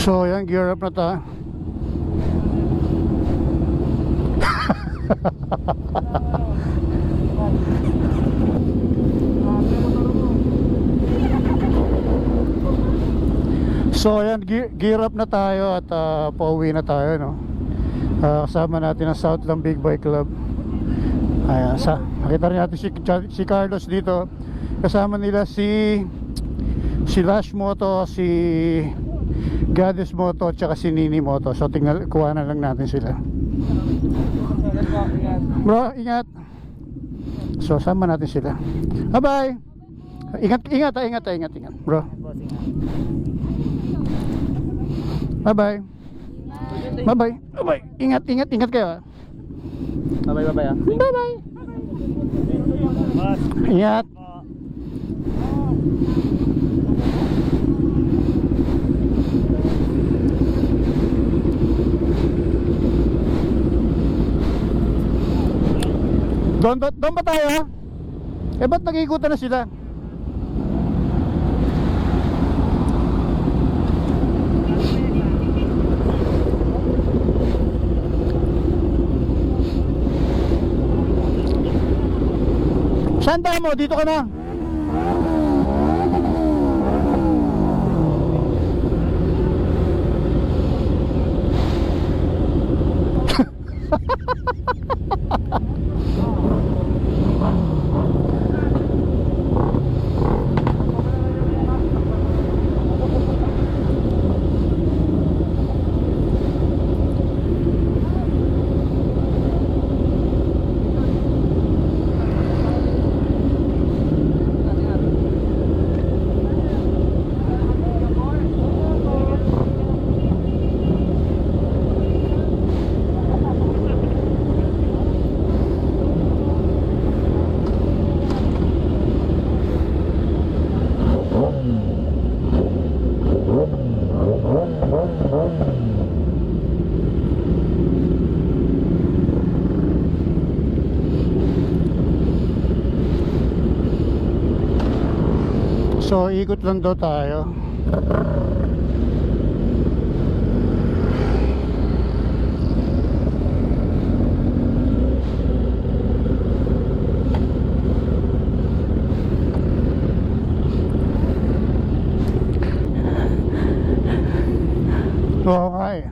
So yan, gear up na ta. So yan, gear up na tayo at pauwi na tayo, no. Kasama natin ang Southland Big Bike Club. Ayan, nakita rin natin si Carlos dito. Kasama nila si Lash Moto, si Goddess Moto, tsaka si Nini Moto. So kuha na lang natin sila. Bro, ingat. So sama natin sila. Bye bye. Ingat bro. Bye bye. Bye bye. Bye bye. Ingat kayo. Bye bye ah. Bye bye. Ingat. Doon ba tayo? Eh ba't nag-iikutan na sila? Saan tayo mo? Dito ka na. So ikot lang daw tayo. Oo nga eh.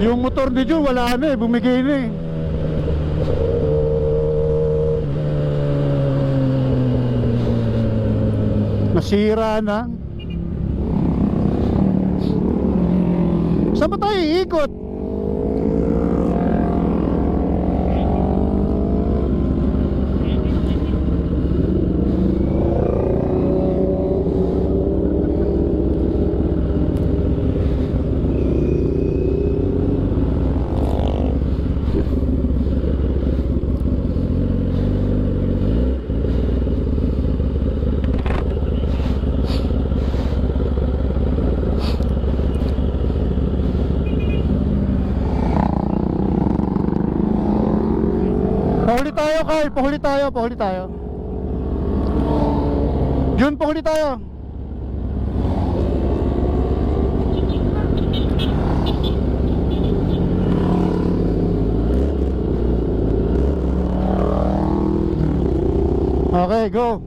Yung motor ni Jun wala na eh, bumigay na eh. Nasira na. Saan ba tayo iikot? Pahuli tayo, Carl. Pahuli tayo. Jun, pahuli tayo. Okay, go.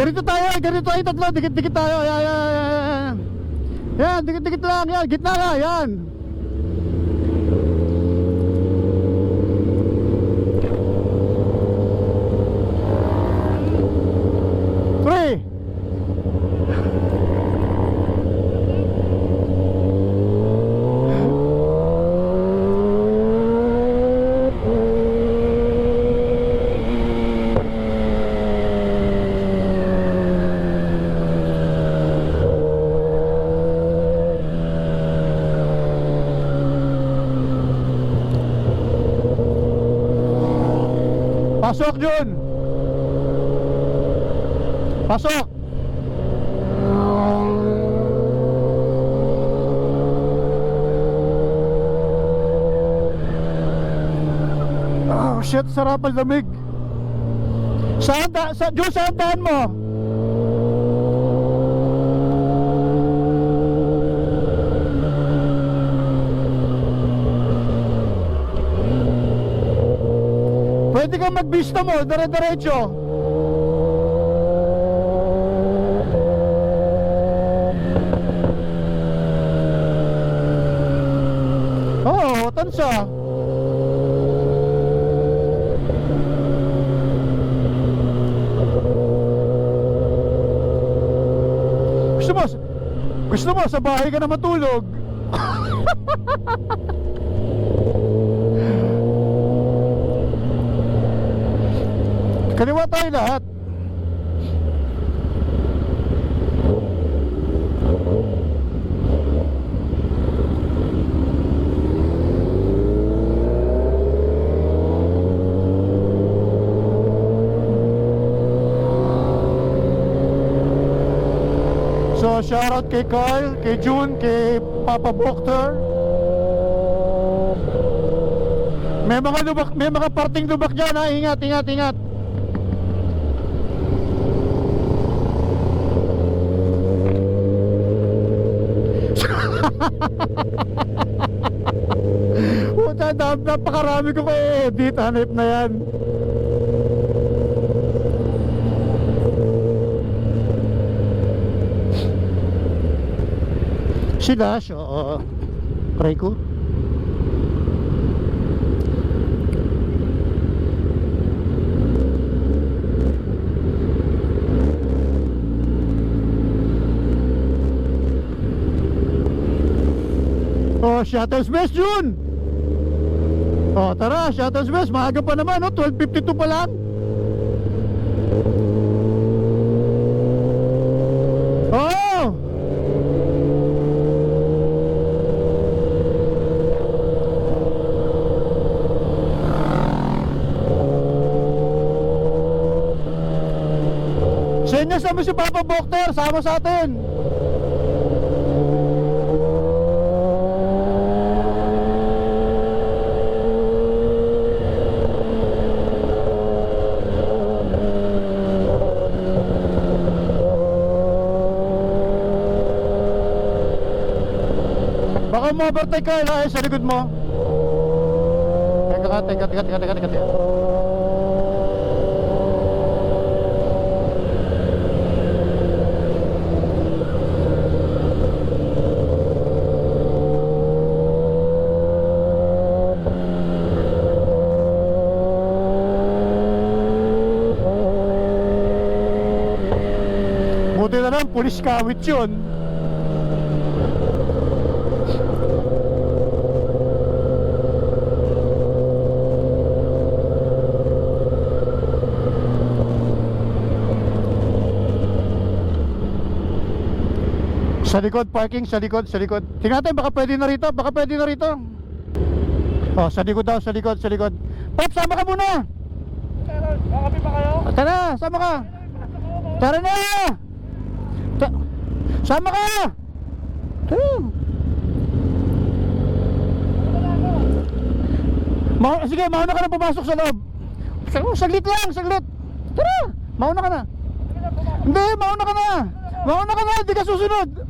Ganito tayo tatlo, dikit-dikit tayo. Yan. Yan, dikit-dikit lang, yan, gitna na, yan. Three. Pasok, Jun! Pasok! Oh shit, sarap ang lamig. Jun, saan daan mo? Pwede kang magbista mo, dire-diretso. Oo, tansa. Gusto mo sa bahay ka na matulog. Kaliwa tayo lahat. So shoutout kay Carl, kay June, kay Papa Bokter. May mga parting lubak dyan ha. Ingat, ingat, ingat. Puta, napakarami ko kay edit. Hanip na yan. Si Dash, oo. Try ko. Oh, Shuttles Best, June! Oh, tara, Shuttles Best. Maaga pa naman, no? 12:52 pa lang. Oh! Senyas naman si Papa Bokter, sama sa atin. Baka ma-overtake ka, sa likod mo. Teka. Buti na lang, pulis kawit yun. Sa likod, parking, sa likod. Tingnan natin, baka pwede na rito. Oh, sa likod daw, sa likod. Pop, sama ka muna. Kakapi pa kayo? Tara, sama ka. Tara na. Sama ka. Sige, mauna ka na pumasok sa loob. Saglit lang. Tara, mauna ka na. Hindi, mauna ka na, hindi ka susunod.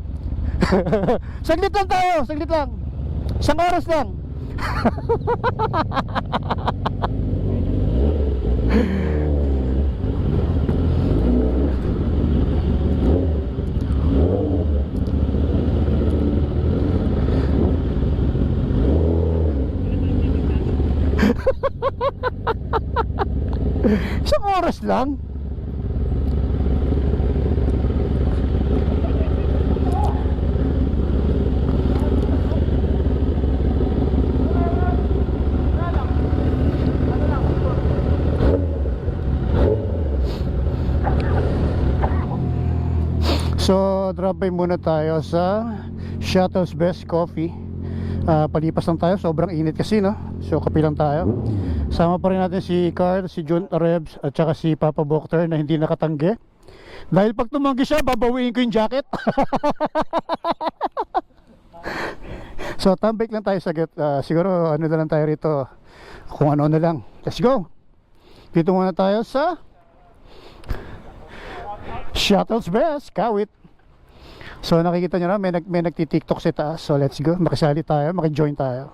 Saglit lang tayo. Isang oras lang. Isang oras lang. So, drop by muna tayo sa Shuttle's Best Coffee. Palipas lang tayo, sobrang init kasi, no? So, kape lang tayo. Sama pa rin natin si Carl, si Jun Rebs, at saka si Papa Bokter na hindi nakatanggi. Dahil pag tumanggi siya, babawiin ko yung jacket. So, tambay lang tayo saglit. Siguro, ano na lang tayo rito. Kung ano na lang. Let's go! Dito muna tayo sa Shuttle's Best, Kawit. So nakikita nyo na may nagti-tiktok sa taas. So let's go, makisali tayo, makijoin tayo.